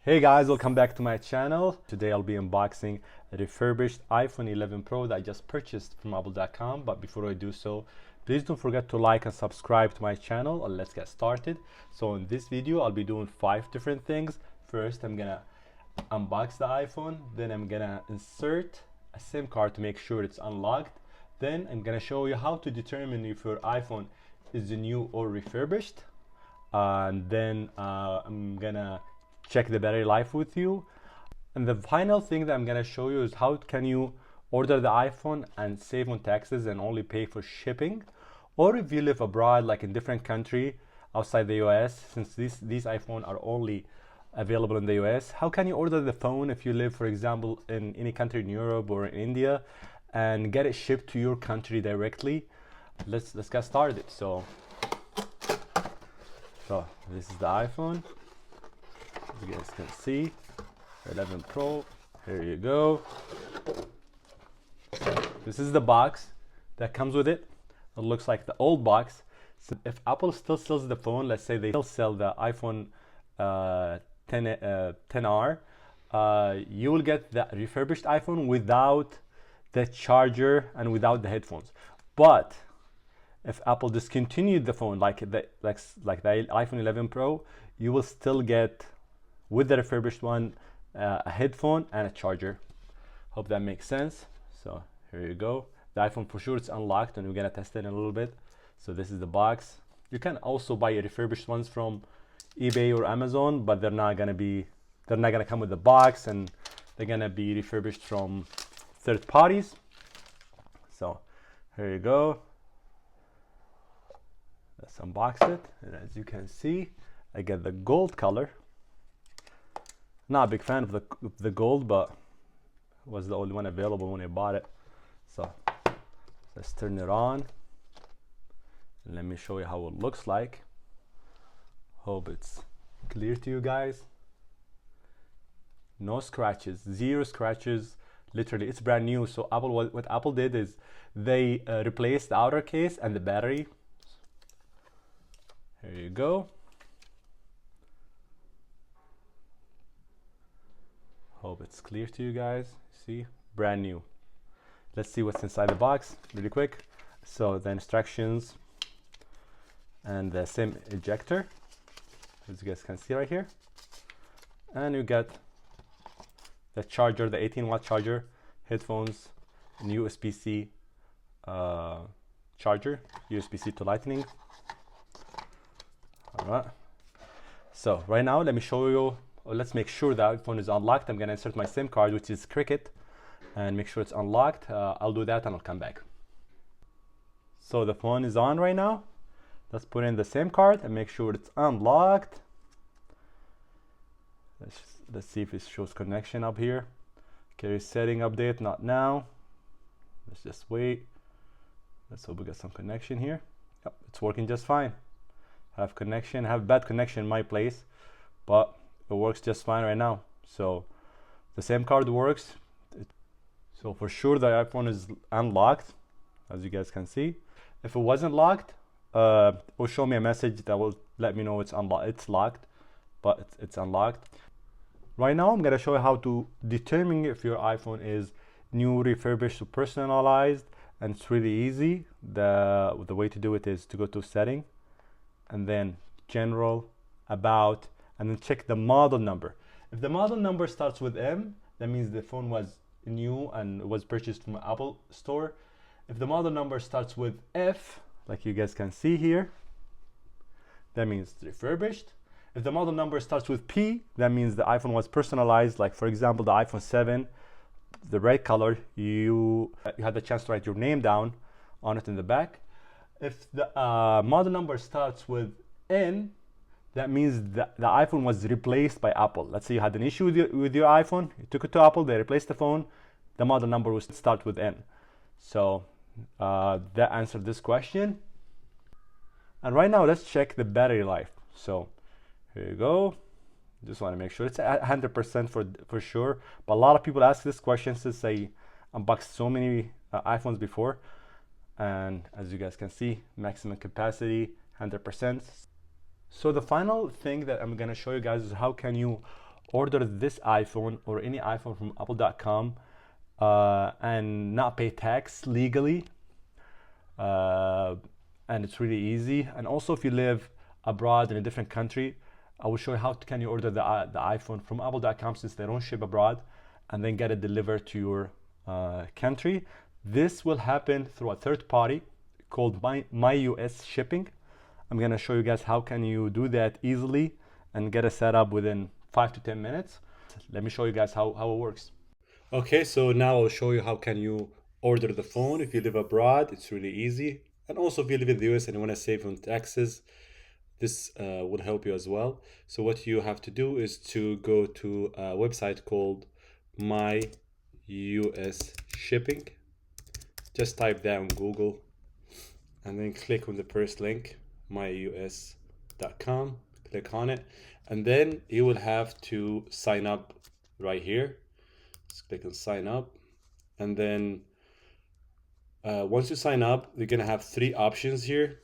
Hey guys, welcome back to my channel. Today I'll be unboxing a refurbished iPhone 11 Pro that I just purchased from Apple.com. But before I do so, please don't forget to like and subscribe to my channel, and let's get started. So in this video, I'll be doing 5 different things. First, I'm gonna unbox the iPhone. Then I'm gonna insert a SIM card to make sure it's unlocked. Then I'm gonna show you how to determine if your iPhone is new or refurbished. And then I'm gonna check the battery life with you. And the final thing that I'm gonna show you is how can you order the iPhone and save on taxes and only pay for shipping. Or if you live abroad, like in different country outside the US, since these iPhone are only available in the US, how can you order the phone if you live, for example, in any country in Europe or in India, and get it shipped to your country directly? Let's get started. So this is the iPhone. As you guys can see, 11 Pro. Here you go. This is the box that comes with it. It looks like the old box. So if Apple still sells the phone, let's say they still sell the iPhone 10R, you will get the refurbished iPhone without the charger and without the headphones. But if Apple discontinued the phone, like the iPhone 11 Pro, you will still get, with the refurbished one, a headphone and a charger. Hope that makes sense. So here you go. The iPhone for sure it's unlocked, and we're gonna test it in a little bit. So this is the box. You can also buy refurbished ones from eBay or Amazon, but they're not gonna come with the box, and they're gonna be refurbished from third parties. So here you go. Let's unbox it. And as you can see, I get the gold color. Not a big fan of the gold, but it was the only one available when I bought it. So let's turn it on and let me show you how it looks like. Hope it's clear to you guys. No scratches, 0 scratches. Literally, it's brand new. So what Apple did is they replaced the outer case and the battery. Here you go. Hope it's clear to you guys. See, brand new. Let's see what's inside the box really quick. So the instructions and the SIM ejector, as you guys can see right here. And you get the charger, the 18-watt charger, headphones, and USB-C charger, USB-C to Lightning. All right. So right now, let me show you. Let's make sure the iPhone is unlocked. I'm gonna insert my SIM card, which is Cricket, and make sure it's unlocked. I'll do that and I'll come back. So the phone is on right now. Let's put in the SIM card and make sure it's unlocked. Let's see if it shows connection up here. Okay, setting update, not now. Let's just wait. Let's hope we get some connection here. Yep, it's working just fine. Have connection, have bad connection in my place, but it works just fine right now. So the SIM card works. So for sure the iPhone is unlocked, as you guys can see. If it wasn't locked, it will show me a message that will let me know it's unlocked. It's locked, but it's unlocked. Right now I'm gonna show you how to determine if your iPhone is new, refurbished, or personalized, and it's really easy. The way to do it is to go to setting, and then general, about, and then check the model number. If the model number starts with M, that means the phone was new and was purchased from Apple store. If the model number starts with F, like you guys can see here, that means it's refurbished. If the model number starts with P, that means the iPhone was personalized. Like for example, the iPhone 7, the red color, you had the chance to write your name down on it in the back. If the model number starts with N, that means the iPhone was replaced by Apple. Let's say you had an issue with your iPhone, you took it to Apple, they replaced the phone, the model number will start with N. So that answered this question. And right now, let's check the battery life. So here you go. Just want to make sure it's 100% for sure. But a lot of people ask this question since I unboxed so many iPhones before. And as you guys can see, maximum capacity 100%. So the final thing that I'm gonna show you guys is how can you order this iPhone or any iPhone from apple.com and not pay tax legally. And it's really easy. And also, if you live abroad in a different country, I will show you how can you order the iPhone from apple.com, since they don't ship abroad, and then get it delivered to your country. This will happen through a third party called My US Shipping. I'm gonna show you guys how can you do that easily and get it set up within 5 to 10 minutes. Let me show you guys how it works. Okay, so now I'll show you how can you order the phone if you live abroad. It's really easy. And also if you live in the US and you want to save on taxes, this will help you as well. So what you have to do is to go to a website called My US Shipping. Just type that on Google and then click on the first link, myus.com. Click on it, and then you will have to sign up right here. Just click on sign up, and then once you sign up, you're gonna have 3 options here.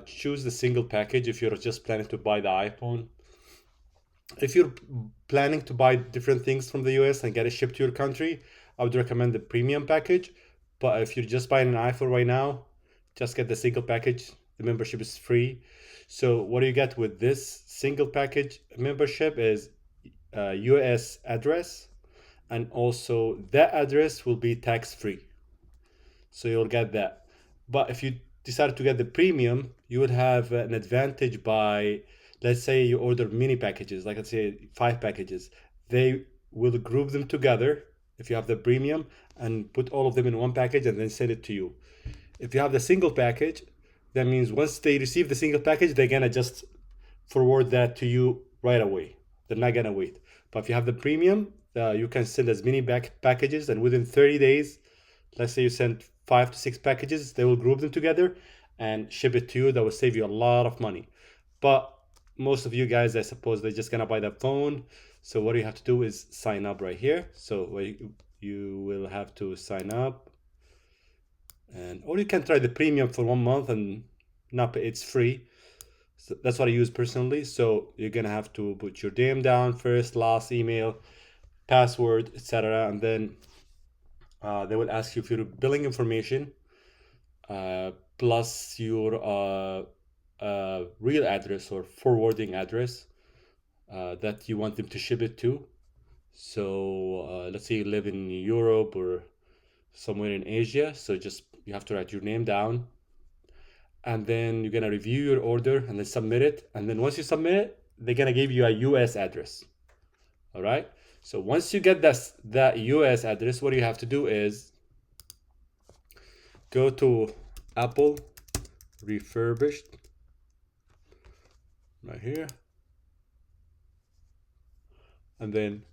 Choose the single package if you're just planning to buy the iPhone. If you're planning to buy different things from the US and get it shipped to your country, I would recommend the premium package. But if you're just buying an iPhone right now, just get the single package. The membership is free. So what you get with this single package membership is a US address, and also that address will be tax free. So you'll get that. But if you decide to get the premium, you would have an advantage by, let's say you order mini packages, like let's say 5 packages. They will group them together if you have the premium and put all of them in one package and then send it to you. If you have the single package, that means once they receive the single package, they're gonna just forward that to you right away. They're not gonna wait. But if you have the premium, you can send as many packages, and within 30 days, let's say you send 5 to 6 packages, they will group them together and ship it to you. That will save you a lot of money. But most of you guys, I suppose, they're just gonna buy the phone. So what you have to do is sign up right here. So you will have to sign up, or you can try the premium for 1 month and not pay. It's free. So that's what I use personally. So you're gonna have to put your name down, first, last, email, password, etc., and then they will ask you for your billing information, plus your real address or forwarding address that you want them to ship it to. So let's say you live in Europe or somewhere in Asia, so just you have to write your name down, and then you're gonna review your order and then submit it. And then once you submit it, they're gonna give you a US address. All right, so once you get that US address, what you have to do is go to Apple Refurbished right here, and then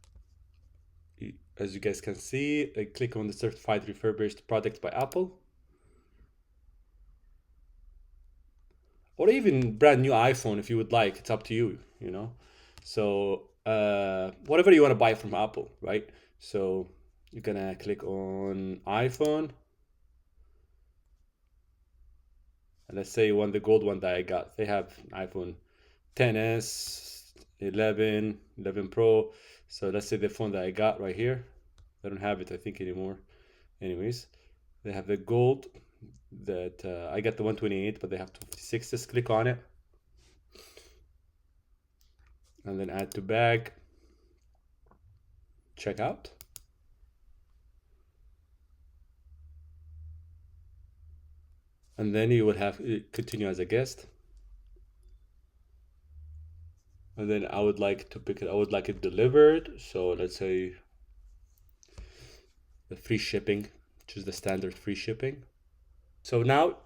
as you guys can see, click on the certified refurbished product by Apple, or even brand new iPhone if you would like. It's up to you, you know. So whatever you want to buy from Apple, right? So you're gonna click on iPhone, and let's say you want the gold one that I got. They have iPhone 10s, 11, 11 Pro. So let's say the phone that I got right here. They don't have it, I think, anymore. Anyways, they have the gold that I got the 128, but they have 256. Just click on it and then add to bag, check out. And then you would have continue as a guest. And then I would like to pick it, I would like it delivered. So let's say the free shipping, choose the standard free shipping. So now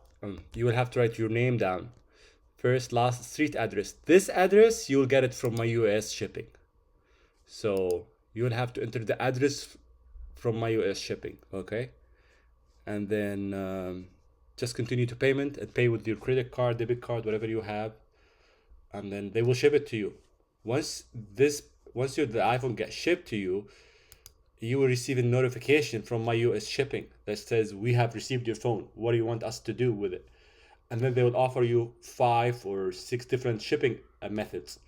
you will have to write your name down. First, last, street address. This address, you will get it from My US Shipping. So you will have to enter the address from My US Shipping, okay? And then just continue to payment and pay with your credit card, debit card, whatever you have. And then they will ship it to you. Once the iPhone gets shipped to you, you will receive a notification from My US Shipping that says, we have received your phone. What do you want us to do with it? And then they will offer you 5 or 6 different shipping methods.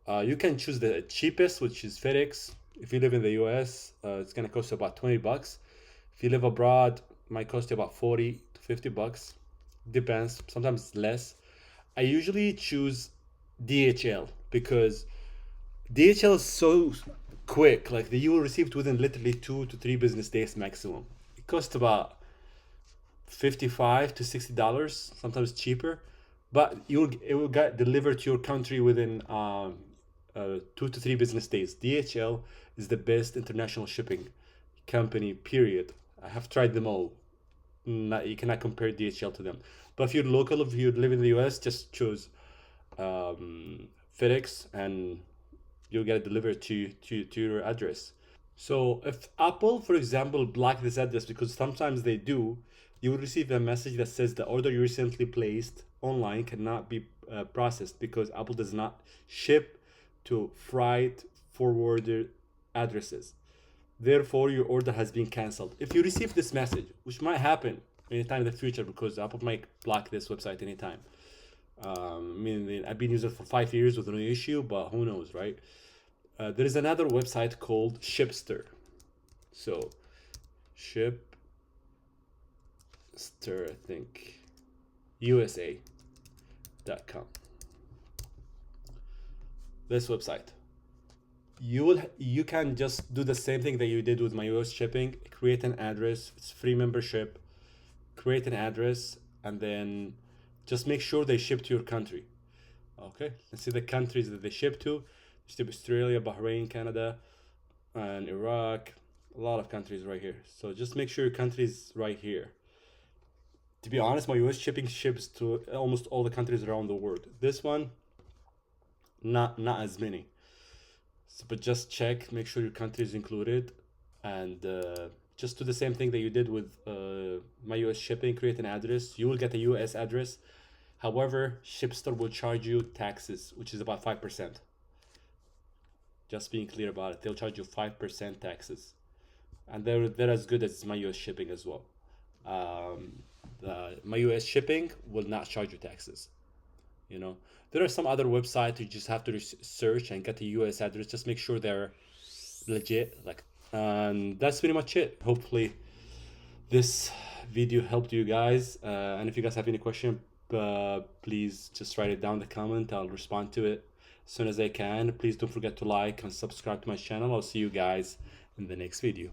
You can choose the cheapest, which is FedEx. If you live in the US, it's gonna cost you about $20. If you live abroad, might cost you about 40 to $50. Depends. Sometimes it's less. I usually choose DHL because DHL is so quick. Like you will receive it within literally 2 to 3 business days maximum. It costs about $55 to $60, sometimes cheaper, but it will get delivered to your country within 2 to 3 business days. DHL is the best international shipping company. Period. I have tried them all. You cannot compare DHL to them. But if you're local, if you live in the US, just choose FedEx, and you'll get it delivered to your address. So if Apple, for example, block this address, because sometimes they do, you will receive a message that says the order you recently placed online cannot be processed because Apple does not ship to freight forwarder addresses. Therefore, your order has been canceled. If you receive this message, which might happen anytime in the future because Apple might block this website anytime. I mean, I've been using it for 5 years with no issue, but who knows, right? There is another website called Shipster. So, Shipster, I think, USA.com. This website. You can just do the same thing that you did with my US shipping. Create an address. It's free membership. Create an address, and then just make sure they ship to your country. Okay, let's see the countries that they ship to. Ship Australia, Bahrain, Canada, and Iraq. A lot of countries right here. So just make sure your country is right here. To be honest, my US shipping ships to almost all the countries around the world. This one, not as many. So, but just check, make sure your country is included, and just do the same thing that you did with my US shipping. Create an address. You will get a US address. However, Shipster will charge you taxes, which is about 5%. Just being clear about it, they'll charge you 5% taxes, and they're as good as my US shipping as well. My US shipping will not charge you taxes. You know, there are some other websites you just have to search and get a US address. Just make sure they're legit. Like, and that's pretty much it. Hopefully, this video helped you guys. And if you guys have any question, please just write it down in the comment. I'll respond to it as soon as I can. Please don't forget to like and subscribe to my channel. I'll see you guys in the next video.